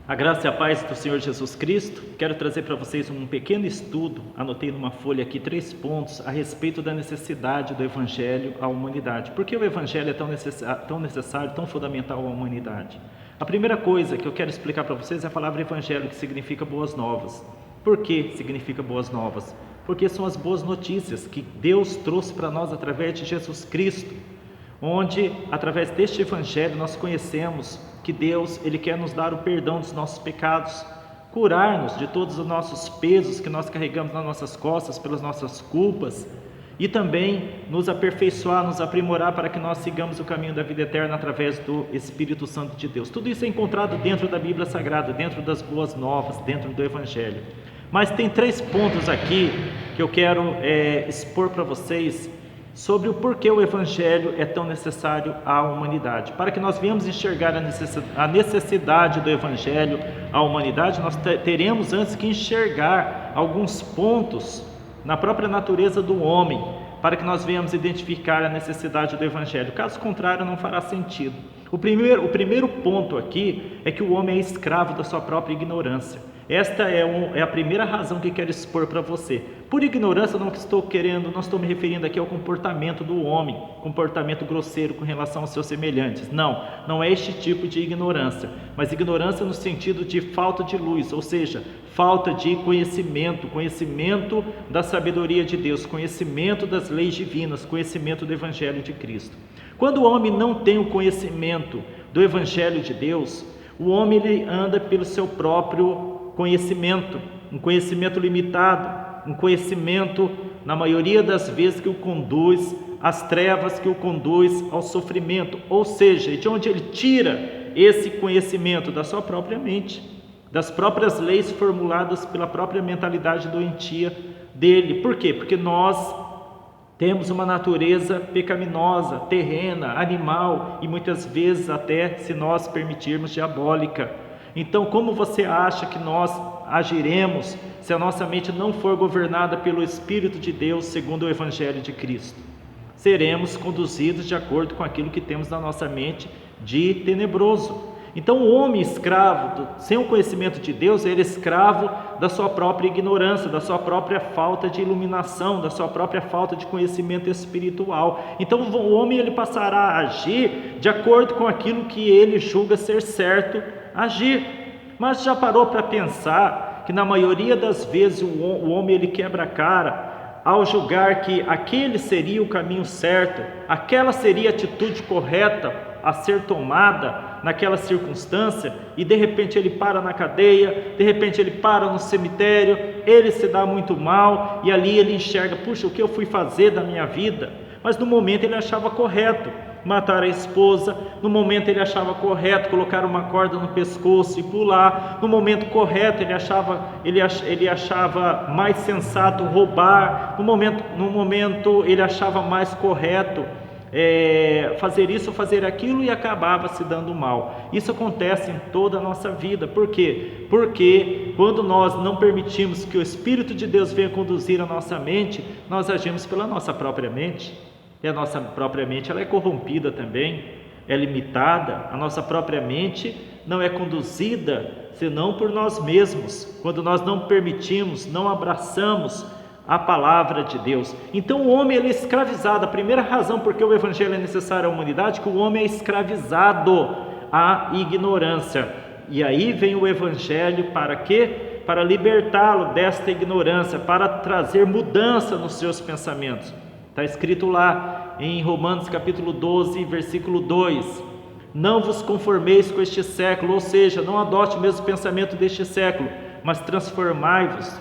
A graça e a paz do Senhor Jesus Cristo. Quero trazer para vocês um pequeno estudo, anotei numa folha aqui 3 pontos a respeito da necessidade do Evangelho à humanidade. Por que o Evangelho é tão necessário, tão fundamental à humanidade? A primeira coisa que eu quero explicar para vocês é a palavra Evangelho, que significa boas novas. Por que significa boas novas? Porque são as boas notícias que Deus trouxe para nós através de Jesus Cristo, onde através deste Evangelho nós conhecemos que Deus, Ele quer nos dar o perdão dos nossos pecados, curar-nos de todos os nossos pesos que nós carregamos nas nossas costas, pelas nossas culpas, e também nos aperfeiçoar, nos aprimorar para que nós sigamos o caminho da vida eterna através do Espírito Santo de Deus. Tudo isso é encontrado dentro da Bíblia Sagrada, dentro das boas novas, dentro do Evangelho. Mas tem 3 pontos aqui que eu quero expor para vocês sobre o porquê o Evangelho é tão necessário à humanidade. Para que nós venhamos enxergar a necessidade do Evangelho à humanidade, nós teremos antes que enxergar alguns pontos na própria natureza do homem, para que nós venhamos identificar a necessidade do Evangelho. Caso contrário, não fará sentido. O primeiro ponto aqui é que o homem é escravo da sua própria ignorância. Esta é a primeira razão que quero expor para você. Por ignorância, não estou me referindo aqui ao comportamento do homem, comportamento grosseiro com relação aos seus semelhantes. Não é este tipo de ignorância, mas ignorância no sentido de falta de luz, ou seja, falta de conhecimento da sabedoria de Deus, conhecimento das leis divinas, conhecimento do Evangelho de Cristo. Quando o homem não tem o conhecimento do Evangelho de Deus, o homem ele anda pelo seu próprio conhecimento, um conhecimento limitado, um conhecimento, na maioria das vezes, que o conduz às trevas, que o conduz ao sofrimento, ou seja, de onde ele tira esse conhecimento? Da sua própria mente, das próprias leis formuladas pela própria mentalidade doentia dele. Por quê? Porque nós temos uma natureza pecaminosa, terrena, animal e muitas vezes até, se nós permitirmos, diabólica. Então, como você acha que nós agiremos se a nossa mente não for governada pelo Espírito de Deus segundo o Evangelho de Cristo? Seremos conduzidos de acordo com aquilo que temos na nossa mente de tenebroso. Então, o homem escravo, sem o conhecimento de Deus, ele é escravo da sua própria ignorância, da sua própria falta de iluminação, da sua própria falta de conhecimento espiritual. Então, o homem ele passará a agir de acordo com aquilo que ele julga ser certo agir. Mas já parou para pensar que na maioria das vezes o homem ele quebra a cara ao julgar que aquele seria o caminho certo, aquela seria a atitude correta a ser tomada naquela circunstância, e de repente ele para na cadeia, de repente ele para no cemitério, ele se dá muito mal, e ali ele enxerga, puxa, o que eu fui fazer da minha vida? Mas no momento ele achava correto matar a esposa, no momento ele achava correto colocar uma corda no pescoço e pular, no momento correto ele achava mais sensato roubar, no momento ele achava mais correto fazer isso ou fazer aquilo, e acabava se dando mal. Isso acontece em toda a nossa vida. Por quê? Porque quando nós não permitimos que o Espírito de Deus venha conduzir a nossa mente, nós agimos pela nossa própria mente, e a nossa própria mente ela é corrompida também, é limitada. A nossa própria mente não é conduzida senão por nós mesmos, quando nós não permitimos, não abraçamos a palavra de Deus. Então o homem ele é escravizado. A primeira razão porque o Evangelho é necessário à humanidade é que o homem é escravizado à ignorância. E aí vem o Evangelho para quê? Para libertá-lo desta ignorância, para trazer mudança nos seus pensamentos. Está escrito lá em Romanos capítulo 12, versículo 2: não vos conformeis com este século, ou seja, não adote o mesmo pensamento deste século, mas transformai-vos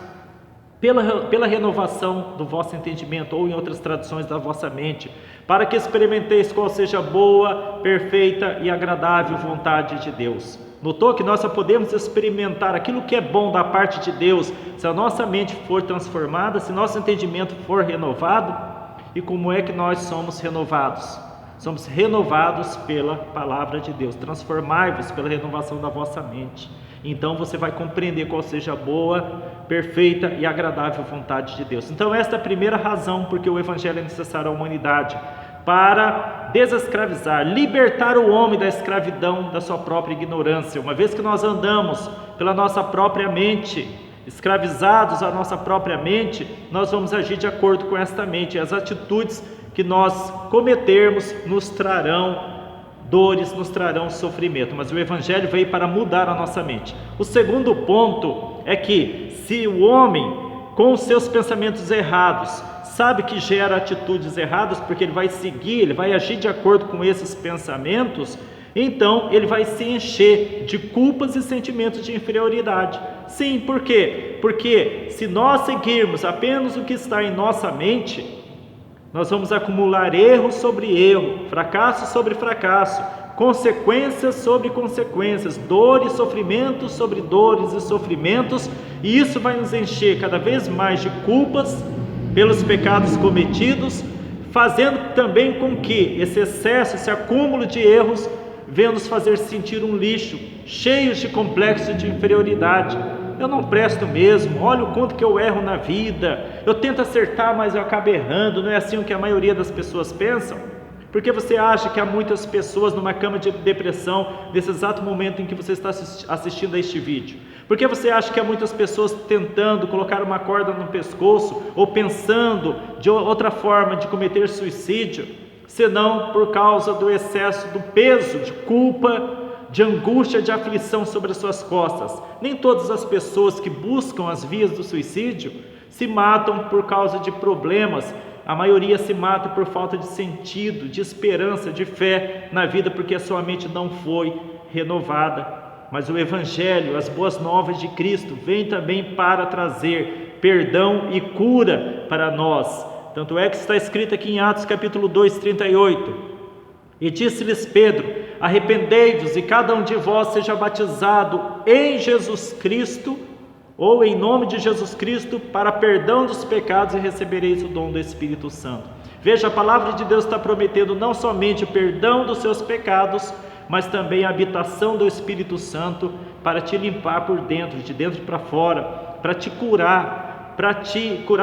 pela renovação do vosso entendimento, ou em outras traduções, da vossa mente, para que experimenteis qual seja a boa, perfeita e agradável vontade de Deus. Notou que nós só podemos experimentar aquilo que é bom da parte de Deus se a nossa mente for transformada, se nosso entendimento for renovado. E como é que nós somos renovados? Somos renovados pela palavra de Deus. Transformai-vos pela renovação da vossa mente. Então você vai compreender qual seja a boa, perfeita e agradável vontade de Deus. Então esta é a primeira razão porque o Evangelho é necessário à humanidade. para desescravizar, libertar o homem da escravidão da sua própria ignorância. Uma vez que nós andamos pela nossa própria mente, escravizados à nossa própria mente, nós vamos agir de acordo com esta mente. As atitudes que nós cometermos nos trarão dores, nos trarão sofrimento, mas o Evangelho veio para mudar a nossa mente. O segundo ponto é que se o homem, com os seus pensamentos errados, sabe que gera atitudes erradas, porque ele vai seguir, ele vai agir de acordo com esses pensamentos, então ele vai se encher de culpas e sentimentos de inferioridade. Sim, por quê? Porque se nós seguirmos apenas o que está em nossa mente, nós vamos acumular erro sobre erro, fracasso sobre fracasso, consequências sobre consequências, dores, sofrimentos sobre dores e sofrimentos, e isso vai nos encher cada vez mais de culpas pelos pecados cometidos, fazendo também com que esse excesso, esse acúmulo de erros venha nos fazer sentir um lixo, cheios de complexo de inferioridade. Eu não presto mesmo, olha o quanto que eu erro na vida, eu tento acertar, mas eu acabo errando. Não é assim o que a maioria das pessoas pensam? Porque você acha que há muitas pessoas numa cama de depressão nesse exato momento em que você está assistindo a este vídeo? Porque você acha que há muitas pessoas tentando colocar uma corda no pescoço ou pensando de outra forma de cometer suicídio, senão por causa do excesso do peso, de culpa, de angústia, de aflição sobre as suas costas? Nem todas as pessoas que buscam as vias do suicídio se matam por causa de problemas. A maioria se mata por falta de sentido, de esperança, de fé na vida, porque a sua mente não foi renovada. Mas o Evangelho, as boas novas de Cristo, vem também para trazer perdão e cura para nós. Tanto é que está escrito aqui em Atos capítulo 2, 38. E disse-lhes Pedro: arrependei-vos e cada um de vós seja batizado em Jesus Cristo, ou em nome de Jesus Cristo, para perdão dos pecados, e recebereis o dom do Espírito Santo. Veja, a palavra de Deus está prometendo não somente o perdão dos seus pecados, mas também a habitação do Espírito Santo para te limpar por dentro, de dentro para fora, para te curar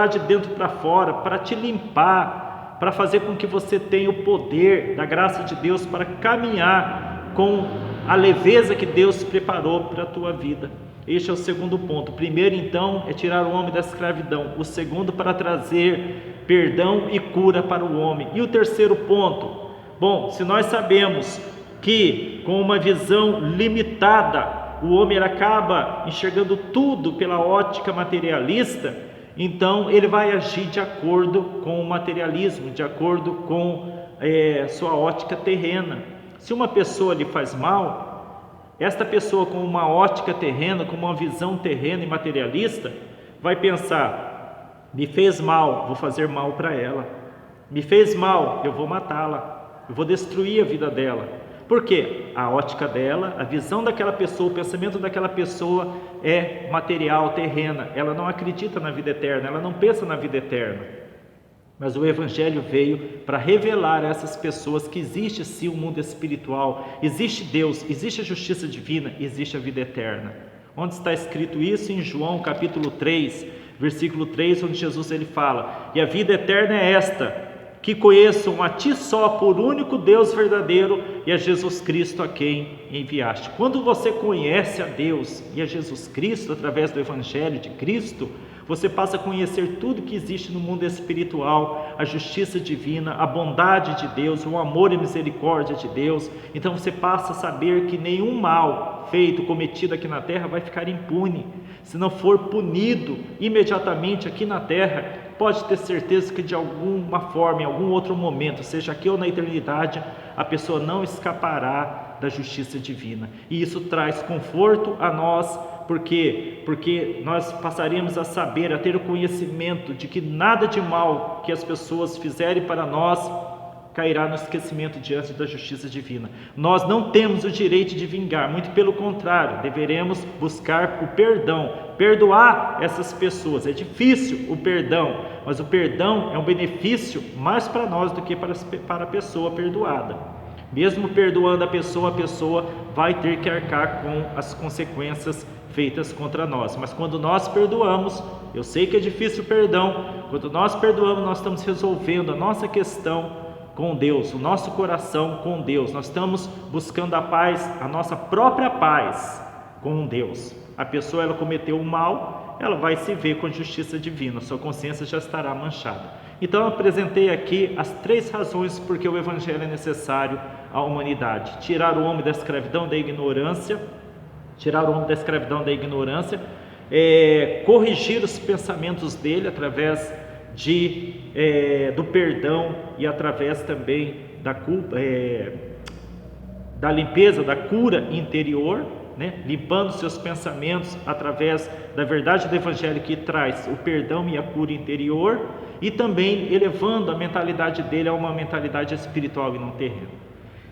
de dentro para fora, para te limpar, para fazer com que você tenha o poder da graça de Deus para caminhar com a leveza que Deus preparou para a tua vida. Este é o segundo ponto. O primeiro, então, é tirar o homem da escravidão. O segundo, para trazer perdão e cura para o homem. E o terceiro ponto, bom, se nós sabemos que com uma visão limitada o homem acaba enxergando tudo pela ótica materialista, então ele vai agir de acordo com o materialismo, de acordo com sua ótica terrena. Se uma pessoa lhe faz mal, esta pessoa com uma ótica terrena, com uma visão terrena e materialista, vai pensar: me fez mal, vou fazer mal para ela. Me fez mal, eu vou matá-la, eu vou destruir a vida dela. Por quê? A ótica dela, a visão daquela pessoa, o pensamento daquela pessoa é material, terrena. Ela não acredita na vida eterna, ela não pensa na vida eterna. Mas o Evangelho veio para revelar a essas pessoas que existe sim um mundo espiritual, existe Deus, existe a justiça divina, existe a vida eterna. Onde está escrito isso? Em João capítulo 3, versículo 3, onde Jesus ele fala: e a vida eterna é esta, que conheçam a ti só por único Deus verdadeiro e a Jesus Cristo a quem enviaste. Quando você conhece a Deus e a Jesus Cristo através do Evangelho de Cristo, você passa a conhecer tudo que existe no mundo espiritual, a justiça divina, a bondade de Deus, o amor e misericórdia de Deus. Então você passa a saber que nenhum mal feito, cometido aqui na terra vai ficar impune. Se não for punido imediatamente aqui na terra, pode ter certeza que de alguma forma, em algum outro momento, seja aqui ou na eternidade, a pessoa não escapará da justiça divina. E isso traz conforto a nós. Por quê? Porque nós passaremos a saber, a ter o conhecimento de que nada de mal que as pessoas fizerem para nós cairá no esquecimento diante da justiça divina. Nós não temos o direito de vingar, muito pelo contrário, deveremos buscar o perdão, perdoar essas pessoas. É difícil o perdão, mas o perdão é um benefício mais para nós do que para a pessoa perdoada. Mesmo perdoando a pessoa vai ter que arcar com as consequências feitas contra nós. Mas quando nós perdoamos, eu sei que é difícil o perdão, quando nós perdoamos, nós estamos resolvendo a nossa questão com Deus, o nosso coração com Deus. Nós estamos buscando a paz, a nossa própria paz com Deus. A pessoa, ela cometeu o mal, ela vai se ver com a justiça divina, sua consciência já estará manchada. Então eu apresentei aqui as 3 razões por que o Evangelho é necessário à humanidade: tirar o homem da escravidão, da ignorância, corrigir os pensamentos dele através do perdão e através também da limpeza, da cura interior, né? Limpando seus pensamentos através da verdade do Evangelho, que traz o perdão e a cura interior, e também elevando a mentalidade dele a uma mentalidade espiritual e não terrena.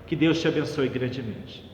Que Deus te abençoe grandemente.